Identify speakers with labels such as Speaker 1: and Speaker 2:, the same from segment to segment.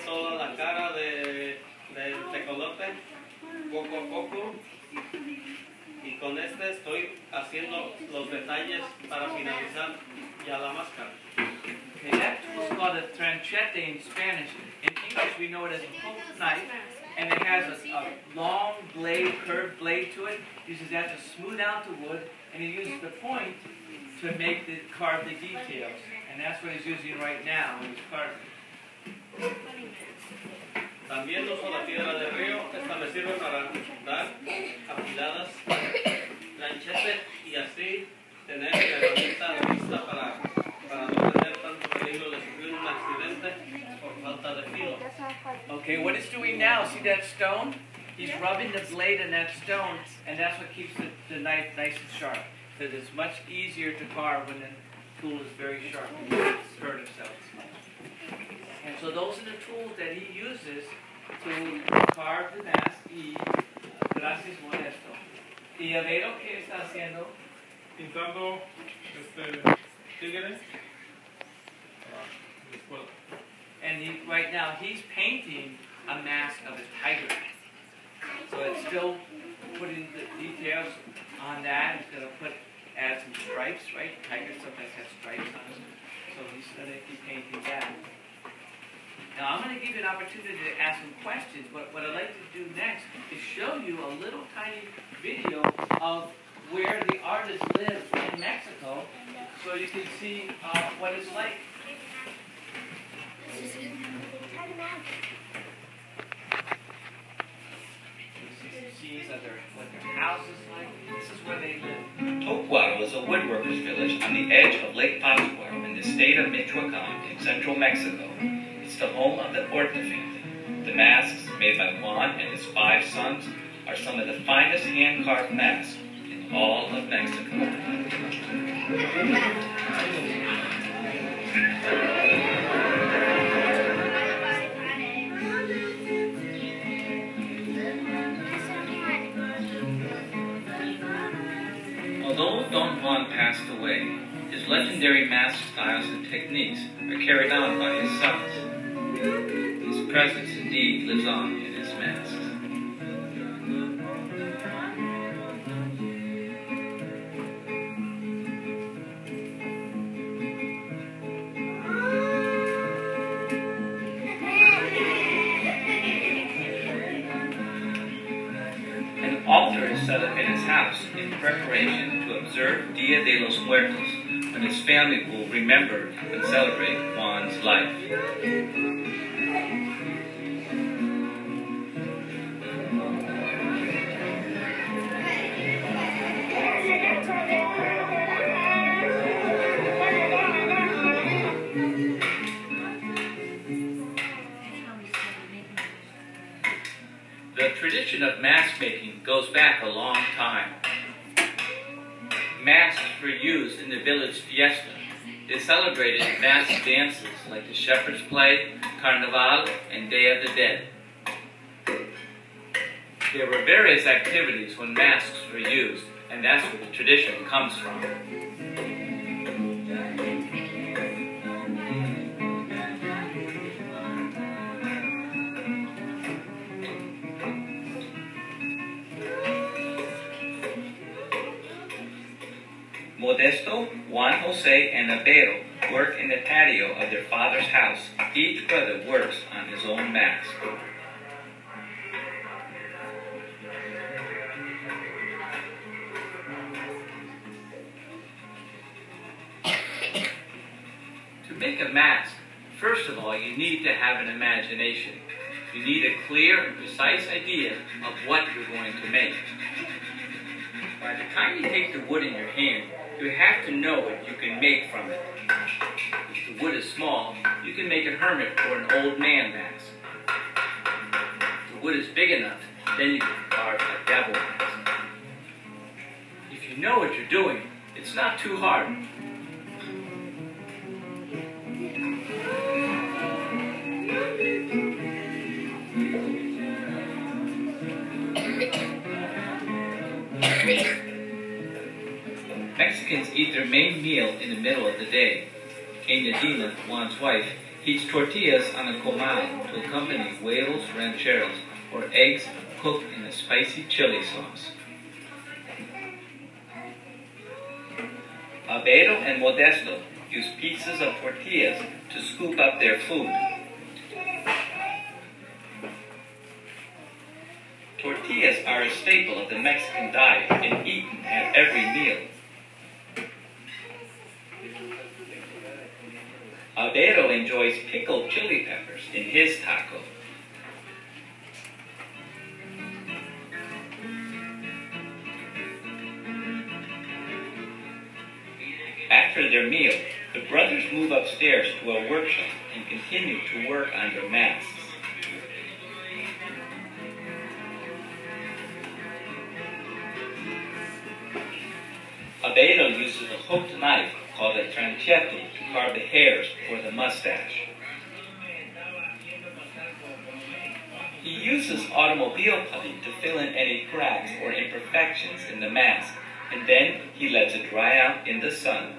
Speaker 1: toda la cara del tecolote, poco a poco. Y con este estoy haciendo los detalles para finalizar ya la máscara.
Speaker 2: Okay, that tool is called a tranchete in Spanish. In English, we know it as a hook knife, and it has a long blade, curved blade to it. Uses that to smooth out the wood, and he uses the point to carve the details. And that's what he's using right now when he's carving.
Speaker 1: También uso la piedra de río. Esta me sirve para dar afiladas tranchetes y así tener la herramienta lista para no tener tanto peligro de sufrir un accidente por falta de filo.
Speaker 2: Okay, what he's doing now, see that stone? He's rubbing the blade in that stone, and that's what keeps the knife nice and sharp. Because it's much easier to carve when the tool is very sharp and doesn't hurt himself as much. And so those are the tools that he uses to carve the mask. Y gracias, Modesto. ¿Y Avero qué está haciendo?
Speaker 3: Pintando tigres.
Speaker 2: And right now he's painting a mask of a tiger. So it's still putting the details on that. He's going to add some stripes, right? Tigers sometimes have stripes on them. So he's going to keep painting that. Now I'm going to give you an opportunity to ask some questions, but what I'd like to do next is show you a little tiny video of where the artist lives in Mexico, so you can see what it's like. Scenes of what their house is like. This is where they live.
Speaker 4: Tocuaro is a woodworkers village on the edge of Lake Pátzcuaro in the state of Michoacán in central Mexico. It's the home of the Horta family. The masks made by Juan and his 5 sons are some of the finest hand-carved masks in all of Mexico. Although Don Juan passed away, his legendary mask styles and techniques are carried on by his sons. His presence indeed lives on in his masks. An altar is set up in his house in preparation to observe Dia de los Muertos, when his family will remember and celebrate Juan's life. The tradition of mask making goes back a long time. Masks were used in the village fiesta. They celebrated mask dances like the Shepherd's Play, Carnival, and Day of the Dead. There were various activities when masks were used, and that's where the tradition comes from. Modesto, Juan Jose, and Avero work in the patio of their father's house. Each brother works on his own mask. To make a mask, first of all, you need to have an imagination. You need a clear and precise idea of what you're going to make. By the time you take the wood in your hand, you have to know what you can make from it. If the wood is small, you can make a hermit or an old man mask. If the wood is big enough, then you can carve a devil mask. If you know what you're doing, it's not too hard. Mexicans eat their main meal in the middle of the day. Enadina, Juan's wife, Heats tortillas on a comal to accompany huevos rancheros, or eggs cooked in a spicy chili sauce. Albedo and Modesto use pieces of tortillas to scoop up their food. Tortillas are a staple of the Mexican diet and eaten at every meal. Albedo enjoys pickled chili peppers in his taco. After their meal, the brothers move upstairs to a workshop and continue to work on their masks. Albedo uses a hooked knife called a tranchete to carve the hairs for the mustache. He uses automobile putty to fill in any cracks or imperfections in the mask, and then he lets it dry out in the sun.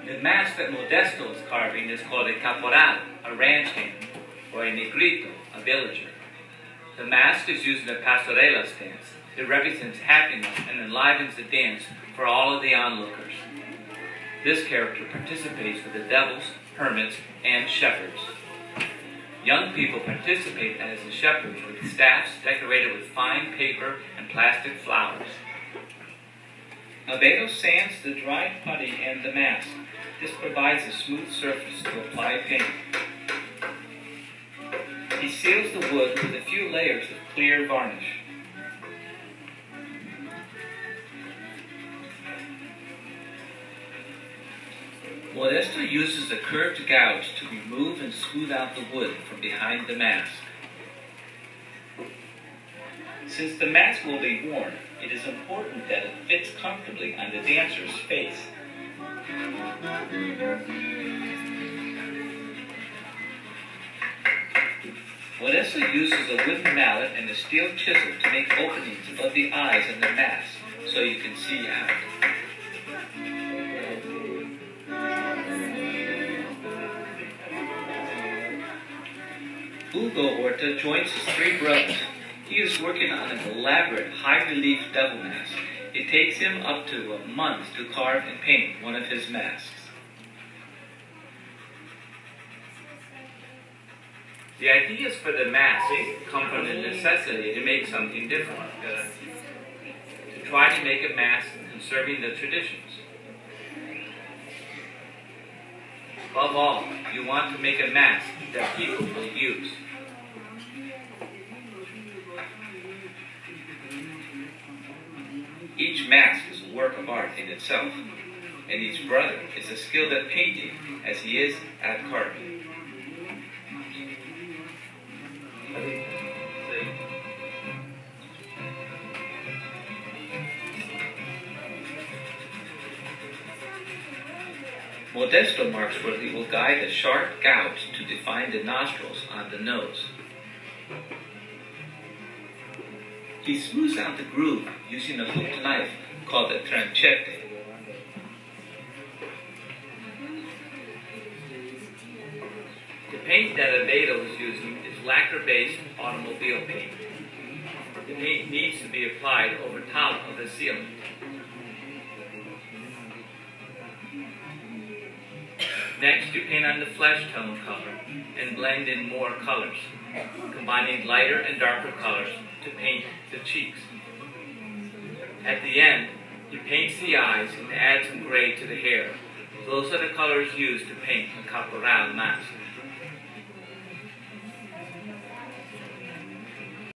Speaker 4: The mask that Modesto is carving is called a caporal, a ranch hand, or a negrito, a villager. The mask is used in a pastorela dance. It represents happiness and enlivens the dance for all of the onlookers. This character participates with the devils, hermits, and shepherds. Young people participate as the shepherds with staffs decorated with fine paper and plastic flowers. Albedo sands the dried putty and the mask. This provides a smooth surface to apply paint. He seals the wood with a few layers of clear varnish. Modesto uses a curved gouge to remove and smooth out the wood from behind the mask. Since the mask will be worn, it is important that it fits comfortably on the dancer's face. Modesto uses a wooden mallet and a steel chisel to make openings above the eyes of the mask so you can see out. Hugo Horta joins his three brothers. He is working on an elaborate high-relief devil mask. It takes him up to a month to carve and paint one of his masks.
Speaker 2: The ideas for the mask come from the necessity to make something different, to try to make a mask conserving the traditions. Above all, you want to make a mask that people will use.
Speaker 4: Each mask is a work of art in itself, and each brother is as skilled at painting as he is at carving. Modesto marks where he will guide a sharp gouge to define the nostrils on the nose. He smooths out the groove using a hooked knife called a tranchete.
Speaker 2: The paint that Albedo is using is lacquer-based automobile paint. The paint needs to be applied over top of the sealant. Next, you paint on the flesh tone color and blend in more colors, combining lighter and darker colors to paint the cheeks. At the end, he paints the eyes and adds some gray to the hair. Those are the colors used to paint a caporal mask.